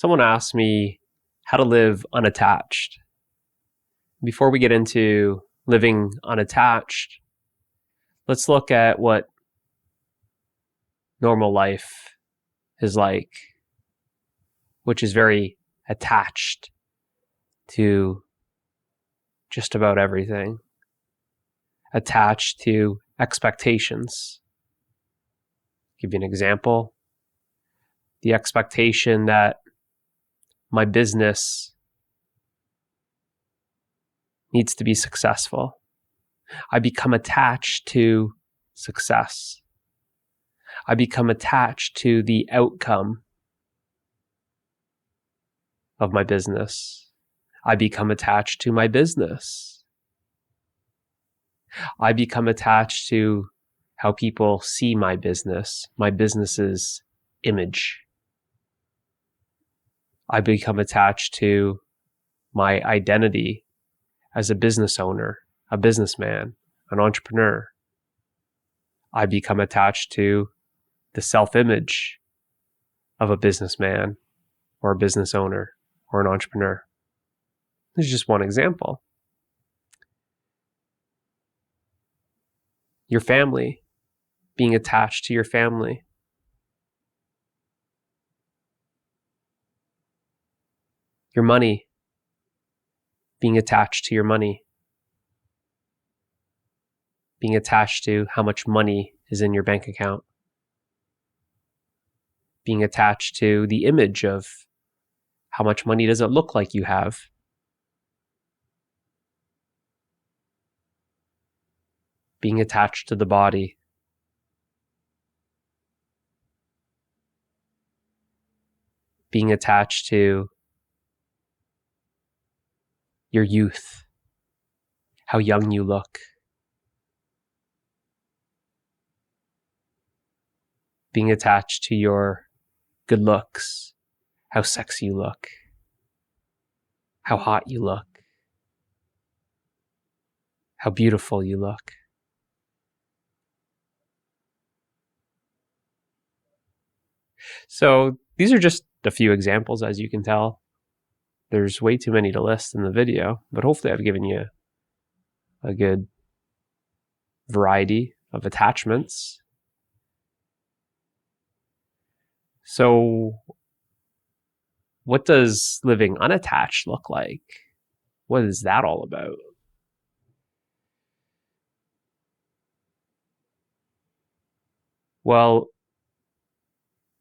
Someone asked me how to live unattached. Before we get into living unattached, let's look at what normal life is like, which is very attached to just about everything, attached to expectations. I'll give you an example. The expectation that my business needs to be successful. I become attached to success. I become attached to the outcome of my business. I become attached to my business. I become attached to how people see my business's image. I become attached to my identity as a business owner, a businessman, an entrepreneur. I become attached to the self-image of a businessman or a business owner or an entrepreneur. This is just one example. Your family, being attached to your family. Your money, being attached to your money. Being attached to how much money is in your bank account. Being attached to the image of how much money does it look like you have. Being attached to the body. Being attached to your youth, how young you look. Being attached to your good looks, how sexy you look, how hot you look, how beautiful you look. So these are just a few examples, as you can tell. There's way too many to list in the video, but hopefully I've given you a good variety of attachments. So what does living unattached look like? What is that all about? Well,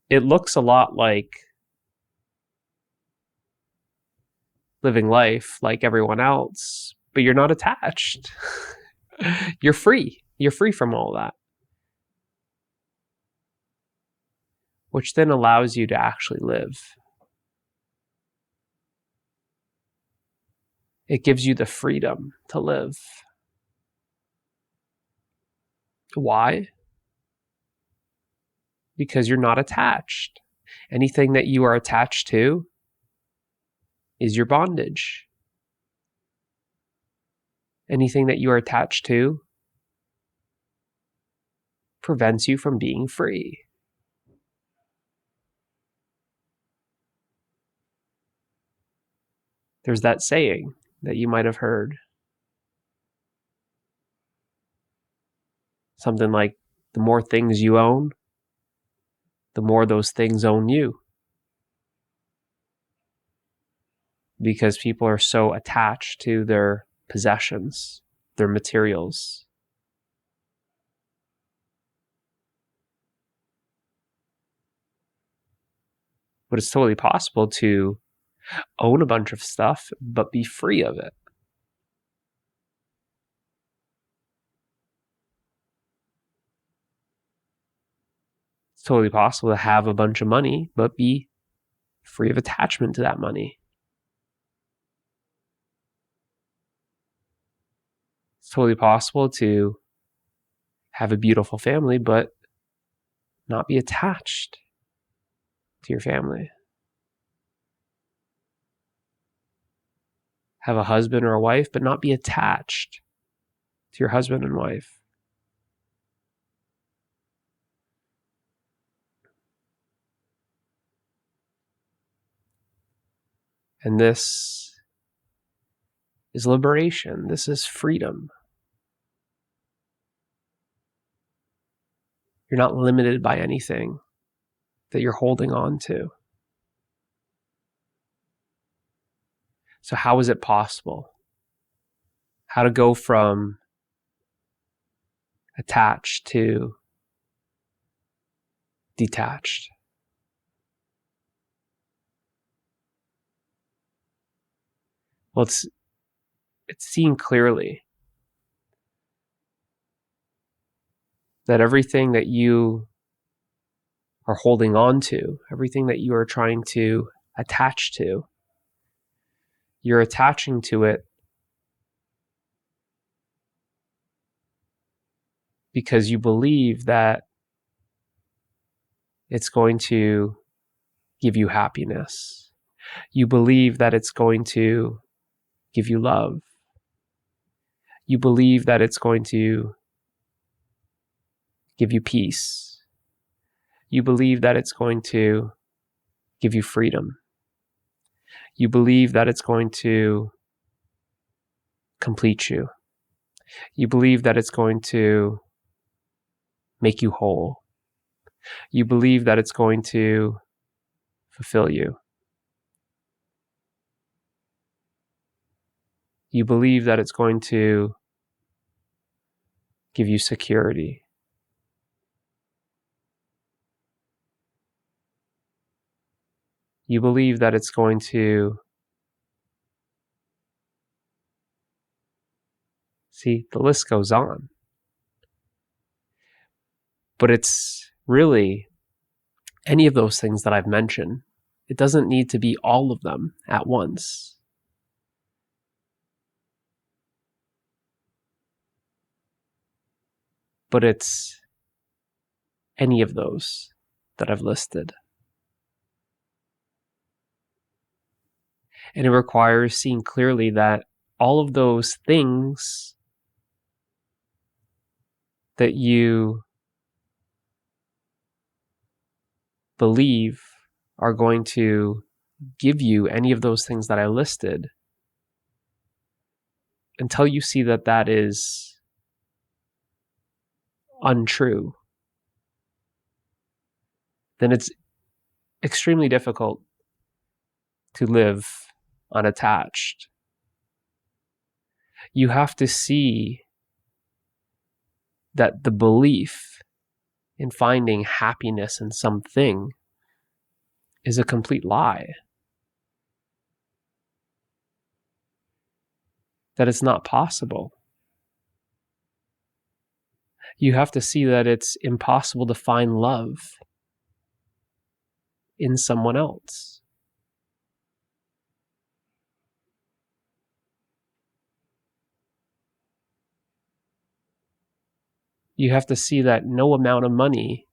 it looks a lot like living life like everyone else, but you're not attached. You're free. You're free from all that. Which then allows you to actually live. It gives you the freedom to live. Why? Because you're not attached. Anything that you are attached to is your bondage. Anything that you are attached to prevents you from being free. There's that saying that you might have heard. Something like, the more things you own, the more those things own you. Because people are so attached to their possessions, their materials. But it's totally possible to own a bunch of stuff, but be free of it. It's totally possible to have a bunch of money, but be free of attachment to that money. It's totally possible to have a beautiful family, but not be attached to your family. Have a husband or a wife, but not be attached to your husband and wife. And this is liberation. This is freedom. You're not limited by anything that you're holding on to. So how is it possible? How to go from attached to detached? Well, it's seeing clearly that everything that you are holding on to, everything that you are trying to attach to, you're attaching to it because you believe that it's going to give you happiness. You believe that it's going to give you love. You believe that it's going to give you peace. You believe that it's going to give you freedom. You believe that it's going to complete you. You believe that it's going to make you whole. You believe that it's going to fulfill you. You believe that it's going to give you security. You believe that it's going to... See, the list goes on. But it's really any of those things that I've mentioned. It doesn't need to be all of them at once. But it's any of those that I've listed. And it requires seeing clearly that all of those things that you believe are going to give you any of those things that I listed, until you see that that is untrue, then it's extremely difficult to live unattached. You have to see that the belief in finding happiness in something is a complete lie. That it's not possible. You have to see that it's impossible to find love in someone else. You have to see that no amount of money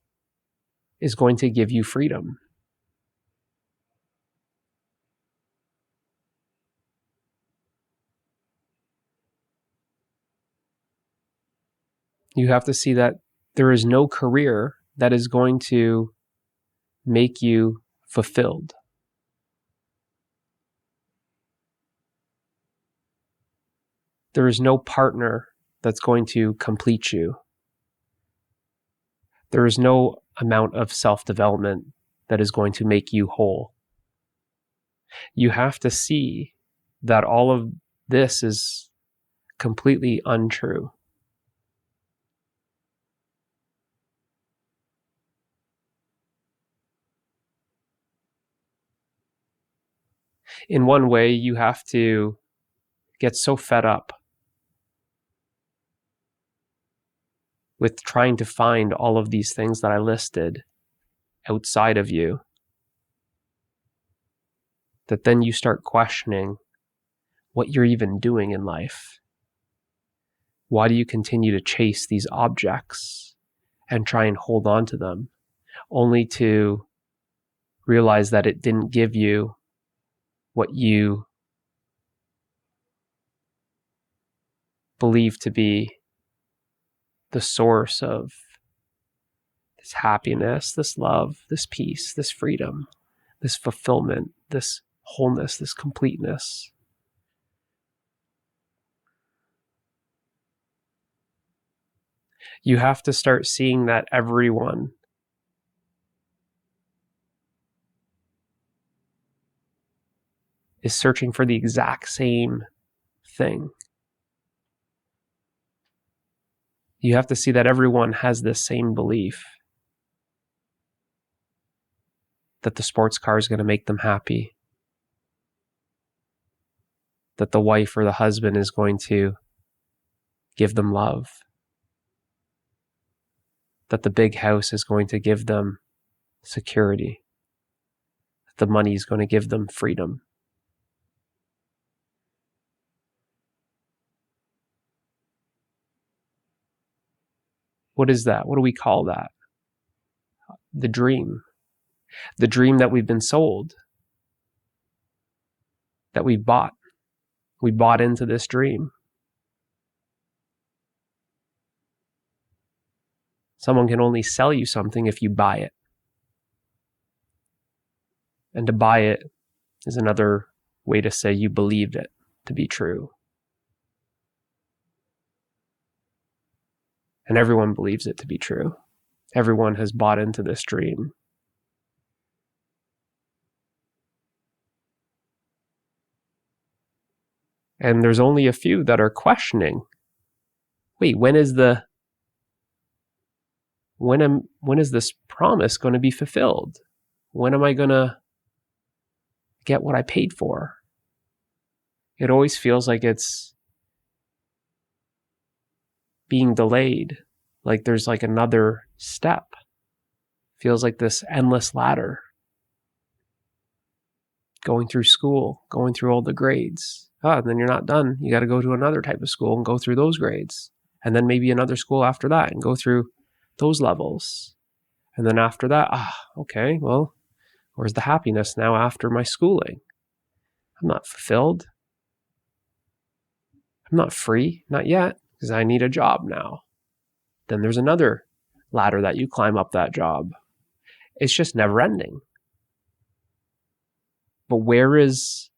is going to give you freedom. You have to see that there is no career that is going to make you fulfilled. There is no partner that's going to complete you. There is no amount of self-development that is going to make you whole. You have to see that all of this is completely untrue. In one way, you have to get so fed up with trying to find all of these things that I listed outside of you, that then you start questioning what you're even doing in life. Why do you continue to chase these objects and try and hold on to them, only to realize that it didn't give you what you believe to be the source of this happiness, this love, this peace, this freedom, this fulfillment, this wholeness, this completeness. You have to start seeing that everyone is searching for the exact same thing. You have to see that everyone has this same belief that the sports car is going to make them happy, that the wife or the husband is going to give them love, that the big house is going to give them security, that the money is going to give them freedom. What is that? What do we call that? The dream. The dream that we've been sold, that we bought. We bought into this dream. Someone can only sell you something if you buy it. And to buy it is another way to say you believed it to be true. And everyone believes it to be true. Everyone has bought into this dream. And there's only a few that are questioning, wait, when is this promise going to be fulfilled? When am I going to get what I paid for? It always feels like it's being delayed, like there's like another step. Feels like this endless ladder. Going through school, going through all the grades. And then you're not done. You got to go to another type of school and go through those grades. And then maybe another school after that and go through those levels. And then after that, okay, well, where's the happiness now after my schooling? I'm not fulfilled. I'm not free, not yet, because I need a job now. Then there's another ladder that you climb up that job. It's just never ending. But where is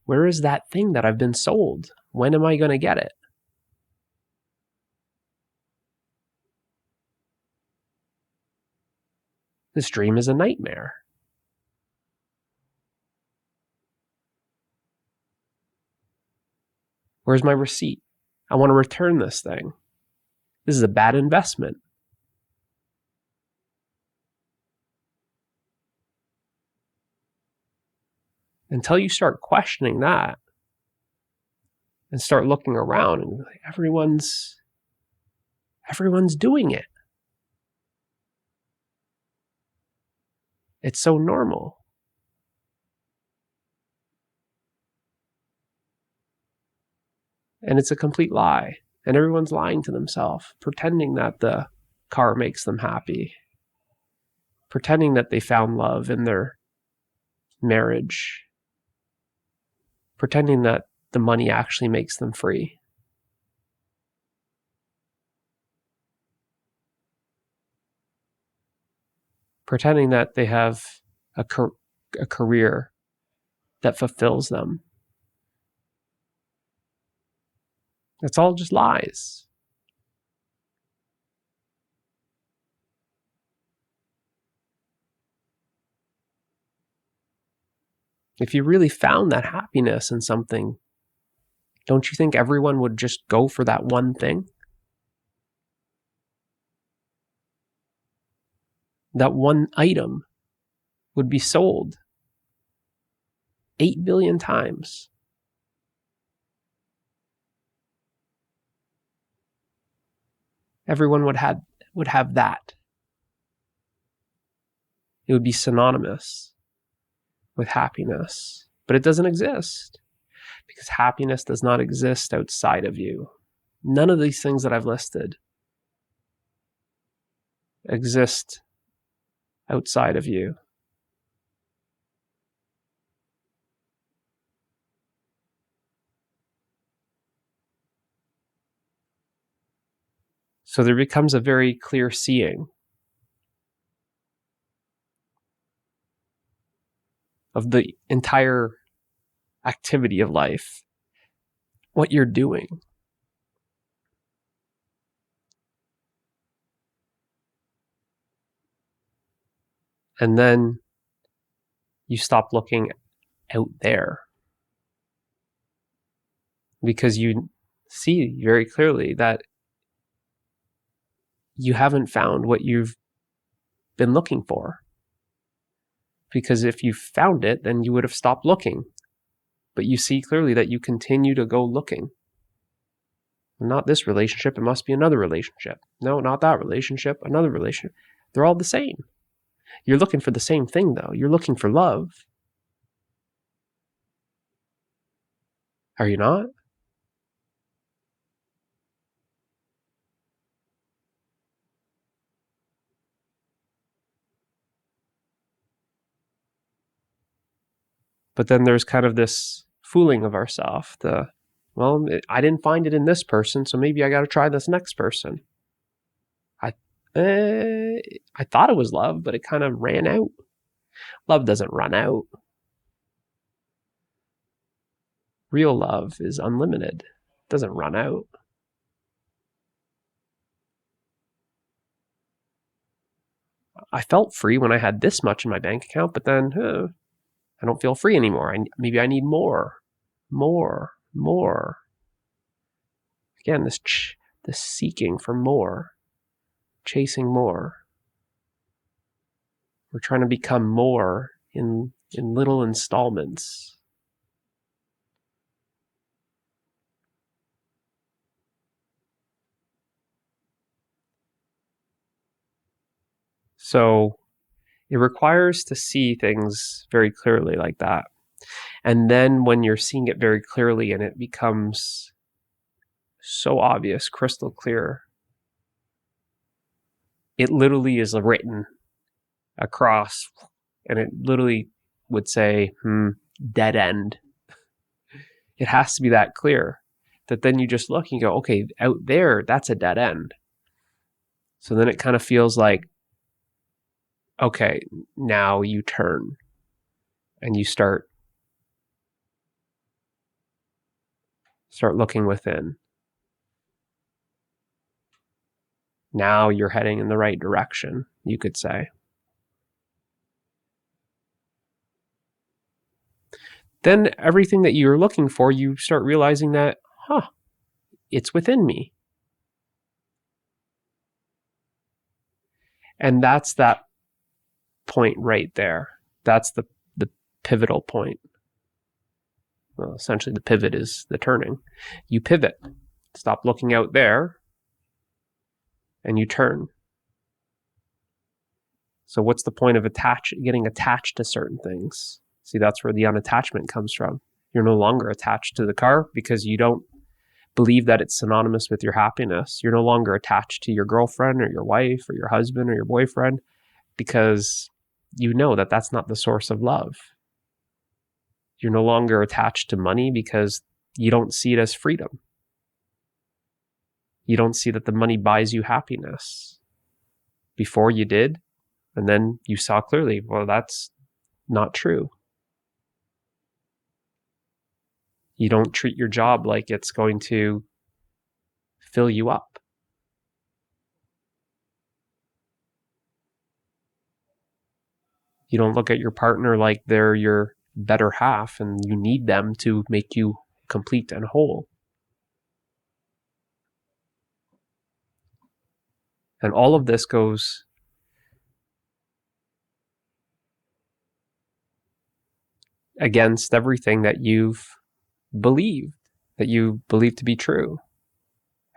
that thing that I've been sold? When am I going to get it? This dream is a nightmare. Where's my receipt? I want to return this thing. This is a bad investment. Until you start questioning that and start looking around and like, everyone's doing it. It's so normal. And it's a complete lie. And everyone's lying to themselves, pretending that the car makes them happy, pretending that they found love in their marriage, pretending that the money actually makes them free. Pretending that they have a career that fulfills them. It's all just lies. If you really found that happiness in something, don't you think everyone would just go for that one thing? That one item would be sold 8 billion times. Everyone would have that. It would be synonymous with happiness, but it doesn't exist because happiness does not exist outside of you. None of these things that I've listed exist outside of you. So there becomes a very clear seeing of the entire activity of life, what you're doing. And then you stop looking out there because you see very clearly that you haven't found what you've been looking for. Because if you found it, then you would have stopped looking. But you see clearly that you continue to go looking. Not this relationship, it must be another relationship. No, not that relationship, another relationship. They're all the same. You're looking for the same thing, though. You're looking for love. Are you not? But then there's kind of this fooling of ourselves. I didn't find it in this person, so maybe I got to try this next person. I thought it was love, but it kind of ran out. Love doesn't run out. Real love is unlimited. It doesn't run out. I felt free when I had this much in my bank account, but then I don't feel free anymore. Maybe I need more. Again, this seeking for more, chasing more. We're trying to become more in little installments. So it requires to see things very clearly like that. And then when you're seeing it very clearly and it becomes so obvious, crystal clear, it literally is written across, and it literally would say, dead end. It has to be that clear that then you just look and you go, okay, out there, that's a dead end. So then it kind of feels like, okay, now you turn and you start looking within. Now you're heading in the right direction, you could say. Then everything that you're looking for, you start realizing that, it's within me. And that's that point right there. That's the pivotal point. Well, essentially the pivot is the turning. You pivot. Stop looking out there and you turn. So what's the point of getting attached to certain things? See, that's where the unattachment comes from. You're no longer attached to the car because you don't believe that it's synonymous with your happiness. You're no longer attached to your girlfriend or your wife or your husband or your boyfriend because you know that that's not the source of love. You're no longer attached to money because you don't see it as freedom. You don't see that the money buys you happiness. Before you did, and then you saw clearly, well, that's not true. You don't treat your job like it's going to fill you up. You don't look at your partner like they're your better half and you need them to make you complete and whole. And all of this goes against everything that you've believed, that you believe to be true.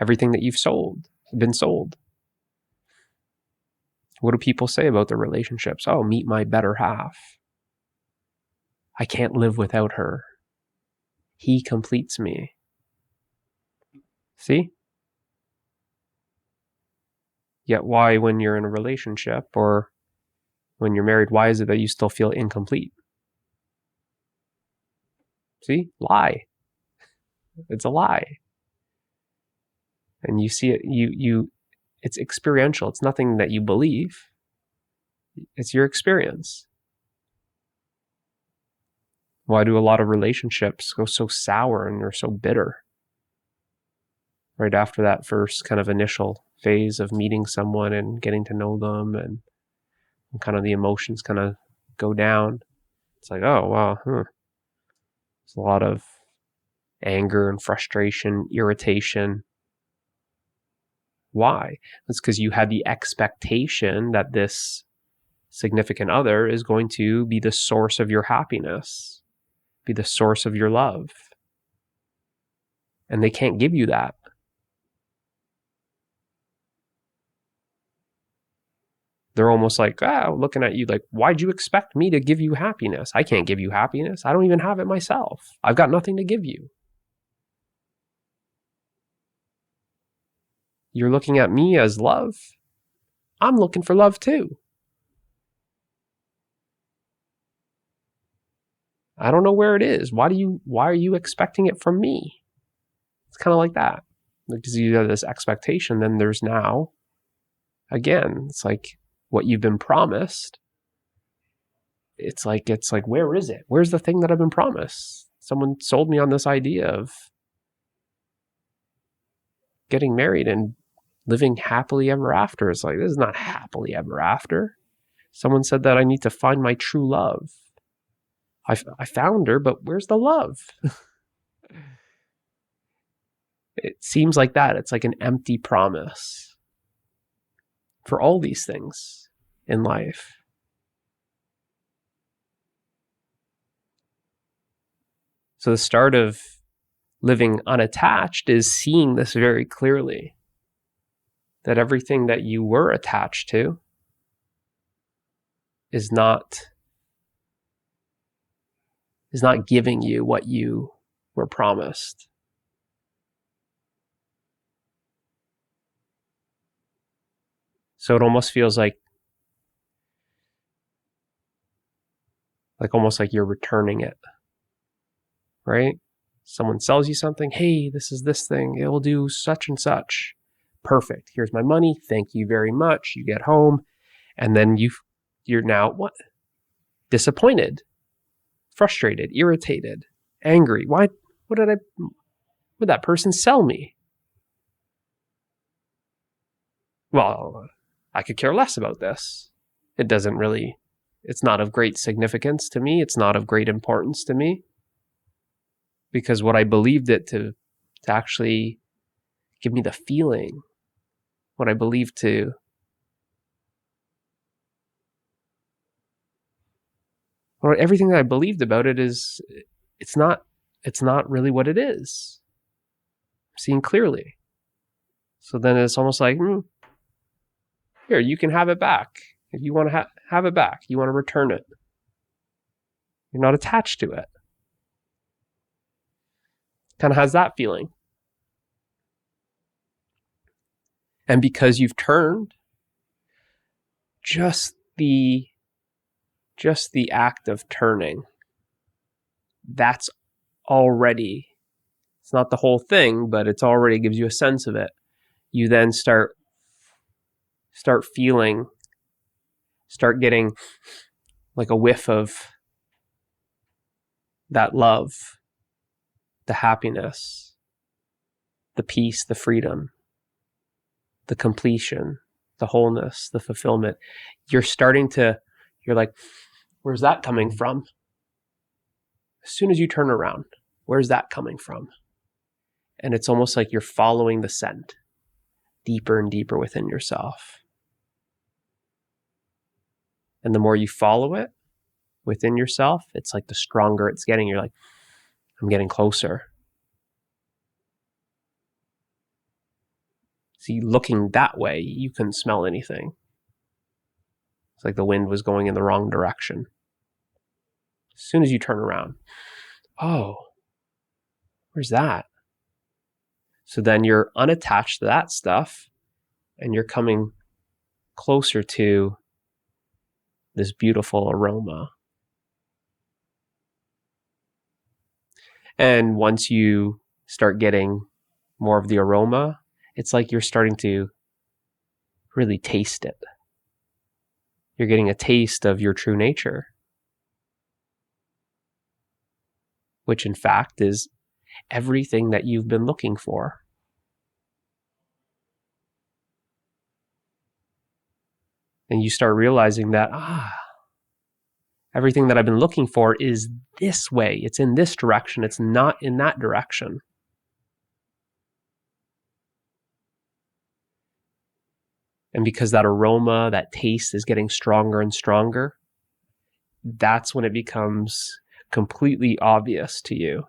Everything that you've been sold. What do people say about their relationships? Oh, meet my better half. I can't live without her. He completes me. See? Yet why, when you're in a relationship or when you're married, why is it that you still feel incomplete? See? Lie. It's a lie. And you see it, it's experiential. It's nothing that you believe. It's your experience. Why do a lot of relationships go so sour and they're so bitter? Right after that first kind of initial phase of meeting someone and getting to know them, and kind of the emotions kind of go down. It's like, oh, wow, There's a lot of anger and frustration, irritation. Why? It's because you had the expectation that this significant other is going to be the source of your happiness, be the source of your love. And they can't give you that. They're almost like, looking at you like, why'd you expect me to give you happiness? I can't give you happiness. I don't even have it myself. I've got nothing to give you. You're looking at me as love. I'm looking for love too. I don't know where it is. Why are you expecting it from me? It's kind of like that. Because you have this expectation, then there's now, again, it's like what you've been promised. It's like, where is it? Where's the thing that I've been promised? Someone sold me on this idea of getting married and living happily ever after. It's like, this is not happily ever after. Someone said that I need to find my true love. I found her, but where's the love? It seems like that. It's like an empty promise for all these things in life. So the start of living unattached is seeing this very clearly, that everything that you were attached to is not giving you what you were promised. So it almost feels like almost like you're returning it, right? Someone sells you something. Hey, this is this thing. It will do such and such. Perfect. Here's my money. Thank you very much. You get home, and then you're now what? Disappointed, frustrated, irritated, angry. Why? What would that person sell me? Well, I could care less about this. It's not of great significance to me. It's not of great importance to me. Because what I believed it to actually give me the feeling, what I believed to everything that I believed about it is, it's not really what it is. I'm seeing clearly. So then it's almost like, here, you can have it back. If you want to have it back, you want to return it. You're not attached to it. Kind of has that feeling. And because you've turned, just the act of turning, that's already, it's not the whole thing, but it's already gives you a sense of it. You then start feeling, start getting like a whiff of that love, the happiness, the peace, the freedom, the completion, the wholeness, the fulfillment. You're like, where's that coming from? As soon as you turn around, where's that coming from? And it's almost like you're following the scent deeper and deeper within yourself. And the more you follow it within yourself, it's like the stronger it's getting. You're like, I'm getting closer. See, looking that way, you couldn't smell anything. It's like the wind was going in the wrong direction. As soon as you turn around, oh, where's that? So then you're unattached to that stuff, and you're coming closer to this beautiful aroma. And once you start getting more of the aroma, it's like you're starting to really taste it. You're getting a taste of your true nature. which in fact is everything that you've been looking for. And you start realizing that, everything that I've been looking for is this way. It's in this direction. It's not in that direction. And because that aroma, that taste is getting stronger and stronger, that's when it becomes completely obvious to you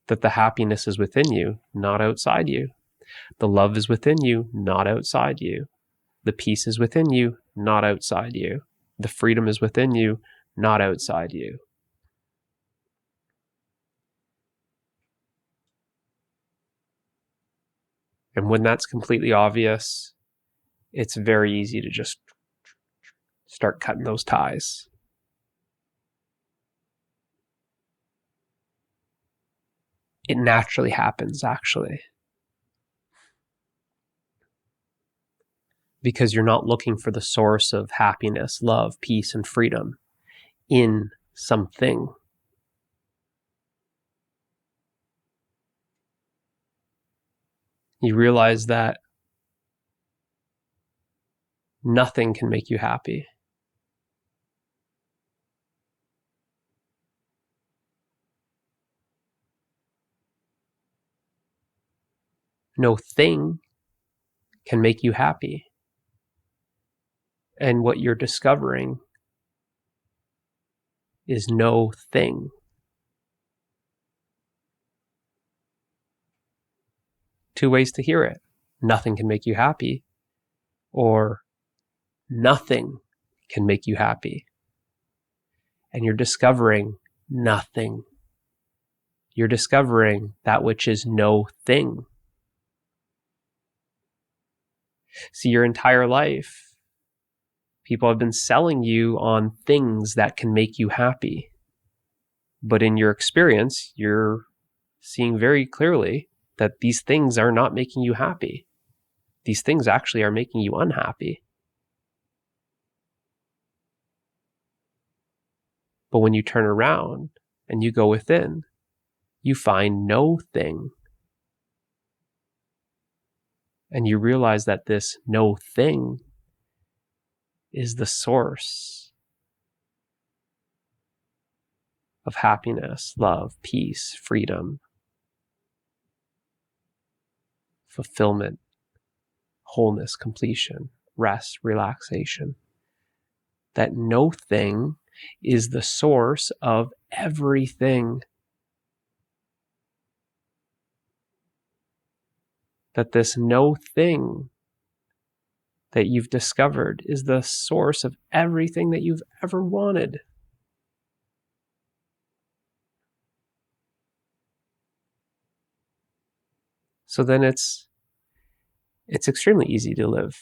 that the happiness is within you, not outside you. The love is within you, not outside you. The peace is within you, not outside you. The freedom is within you, not outside you. And when that's completely obvious, it's very easy to just start cutting those ties. It naturally happens, actually. Because you're not looking for the source of happiness, love, peace, and freedom in something. You realize that nothing can make you happy. No thing can make you happy. And what you're discovering is no thing. Two ways to hear it. Nothing can make you happy, or nothing can make you happy. And you're discovering nothing. You're discovering that which is no thing. See, your entire life, people have been selling you on things that can make you happy. But in your experience, you're seeing very clearly that these things are not making you happy. These things actually are making you unhappy. But when you turn around and you go within, you find no thing. And you realize that this no thing is the source of happiness, love, peace, freedom, fulfillment, wholeness, completion, rest, relaxation. That no thing is the source of everything. That this no thing that you've discovered is the source of everything that you've ever wanted. So then it's extremely easy to live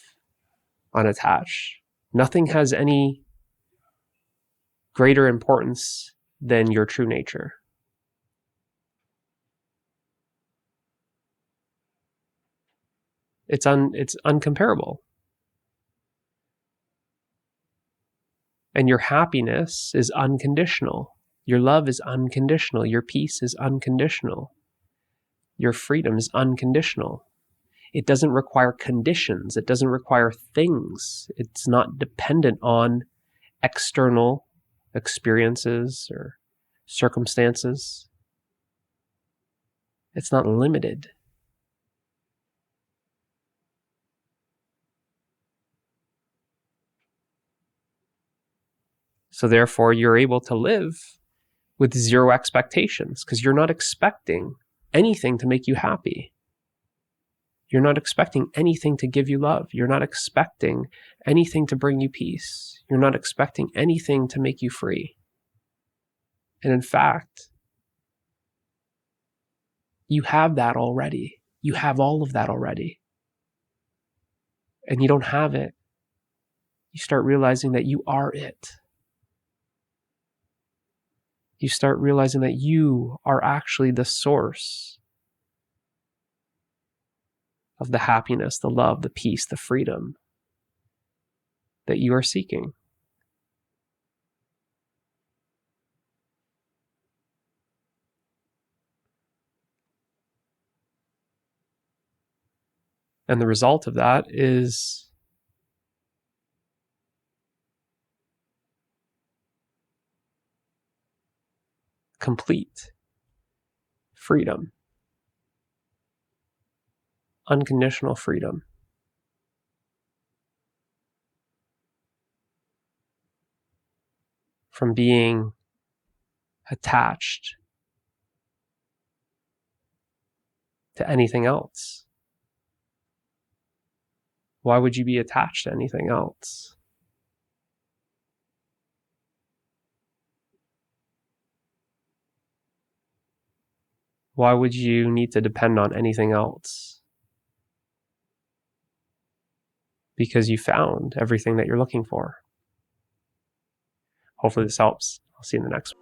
unattached. Nothing has any greater importance than your true nature. It's uncomparable. And your happiness is unconditional. Your love is unconditional. Your peace is unconditional. Your freedom is unconditional. It doesn't require conditions. It doesn't require things. It's not dependent on external experiences or circumstances. It's not limited. So therefore, you're able to live with zero expectations because you're not expecting anything to make you happy. You're not expecting anything to give you love. You're not expecting anything to bring you peace. You're not expecting anything to make you free. And in fact, you have that already. You have all of that already. And you don't have it. You start realizing that you are it. You start realizing that you are actually the source of the happiness, the love, the peace, the freedom that you are seeking. And the result of that is complete freedom, unconditional freedom. From being attached to anything else. Why would you be attached to anything else? Why would you need to depend on anything else? Because you found everything that you're looking for. Hopefully this helps. I'll see you in the next one.